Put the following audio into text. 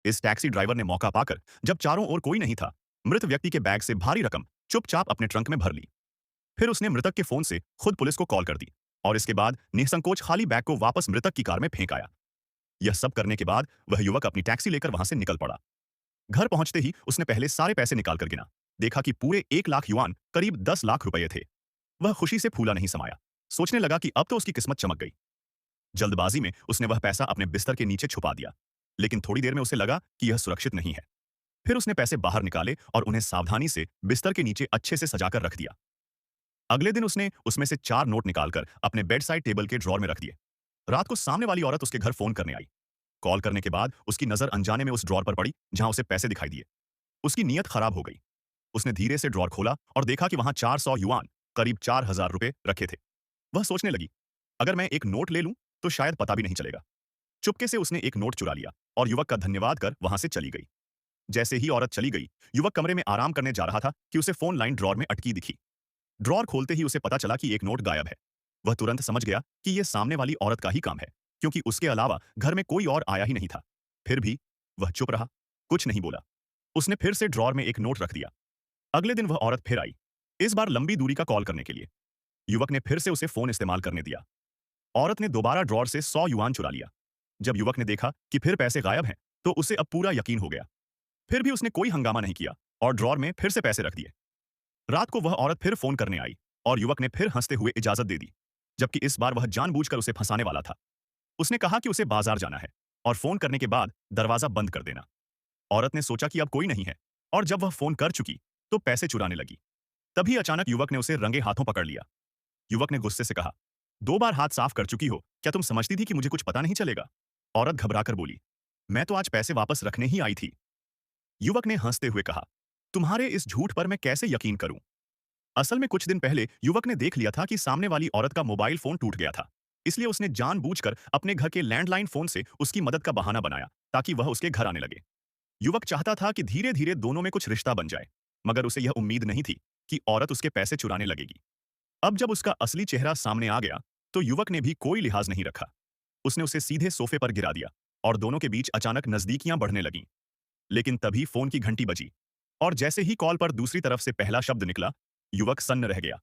इस taxi driver ने मौका पाकर जब चारों ओर कोई नहीं था, मृत व्यक्ति के बैग से भारी रकम चुपचाप अपने ट्रंक में भर ली। फिर उसने मृतक के फोन से खुद पुलिस को कॉल कर दी और इसके बाद निसंकोच खाली बैग को वापस मृतक की कार में फेंक आया। यह सब करने के बाद वह युवक अपनी टैक्सी लेकर वहां से निकल पड़ा। घर पहुंचते ही उसने पहले सारे पैसे निकाल कर गिना। देखा कि पूरे 1 लाख युआन, करीब 10 लाख रुपए थे। वह खुशी से फूला नहीं समाया। सोचने लगा कि अब तो उसकी किस्मत चमक गई। जल्दबाजी में उसने वह पैसा अपने बिस्तर के नीचे छुपा दिया, लेकिन थोड़ी देर में उसे लगा कि यह सुरक्षित नहीं है। फिर उसने पैसे बाहर निकाले और उन्हें सावधानी से बिस्तर के नीचे अच्छे से सजाकर रख दिया। अगले दिन उसने उसमें से 4 नोट निकालकर अपने बेड साइड टेबल के ड्रॉर में रख दिए। रात को सामने वाली औरत उसके घर फोन करने आई। कॉल करने के बाद उसकी नजर अनजाने में उस ड्रॉर पर पड़ी जहां उसे पैसे दिखाई दिए। उसकी नीयत खराब हो गई। उसने धीरे से ड्रॉर खोला और देखा कि वहां 400 युआन, करीब 4000 रुपए रखे थे। वह सोचने लगी, अगर मैं एक नोट ले लूं तो शायद पता भी नहीं चलेगा। चुपके से उसने एक नोट चुरा लिया और युवक का धन्यवाद कर वहां से चली गई। जैसे ही औरत चली गई, युवक कमरे में आराम करने जा रहा था कि उसे फोन लाइन ड्रॉर में अटकी दिखी। ड्रॉर खोलते ही उसे पता चला कि एक नोट गायब है। वह तुरंत समझ गया कि यह सामने वाली औरत का ही काम है, क्योंकि उसके अलावा घर में कोई और आया ही नहीं था। फिर भी वह चुप रहा, कुछ नहीं बोला। उसने फिर से ड्रॉर में एक नोट रख दिया। अगले दिन वह औरत फिर आई, इस बार लंबी दूरी का कॉल करने के लिए। युवक ने फिर से उसे फोन इस्तेमाल करने दिया। औरत ने दोबारा ड्रॉर से 100 युआन चुरा लिया। जब युवक ने देखा कि फिर पैसे गायब हैं, तो उसे अब पूरा यकीन हो गया। फिर भी उसने कोई हंगामा नहीं किया और ड्रॉर में फिर से पैसे रख दिए। रात को वह औरत फिर फोन करने आई और युवक ने फिर हंसते हुए इजाजत दे दी, जबकि इस बार वह जानबूझकर उसे फंसाने वाला था। उसने कहा कि उसे बाजार जाना है और फोन करने के बाद दरवाजा बंद कर देना। औरत ने सोचा कि अब कोई नहीं है और जब वह फोन कर चुकी तो पैसे चुराने लगी। तभी अचानक युवक ने उसे रंगे हाथों पकड़ लिया। युवक ने गुस्से से कहा, 2 बार हाथ साफ कर चुकी हो, क्या तुम समझती थी कि मुझे कुछ पता नहीं चलेगा? औरत घबराकर बोली, मैं तो आज पैसे वापस रखने ही आई थी। युवक ने हंसते हुए कहा, तुम्हारे इस झूठ पर मैं कैसे यकीन करूं? असल में कुछ दिन पहले युवक ने देख लिया था कि सामने वाली औरत का मोबाइल फोन टूट गया था। इसलिए उसने जानबूझकर अपने घर के लैंडलाइन फोन से उसकी मदद का बहाना बनाया ताकि वह उसके घर आने लगे। युवक चाहता था कि धीरे धीरे दोनों में कुछ रिश्ता बन जाए, मगर उसे यह उम्मीद नहीं थी कि औरत उसके पैसे चुराने लगेगी। अब जब उसका असली चेहरा सामने आ गया, तो युवक ने भी कोई लिहाज नहीं रखा। उसने उसे सीधे सोफे पर गिरा दिया और दोनों के बीच अचानक नजदीकियां बढ़ने लगीं। लेकिन तभी फोन की घंटी बजी और जैसे ही कॉल पर दूसरी तरफ से पहला शब्द निकला, युवक सन्न रह गया।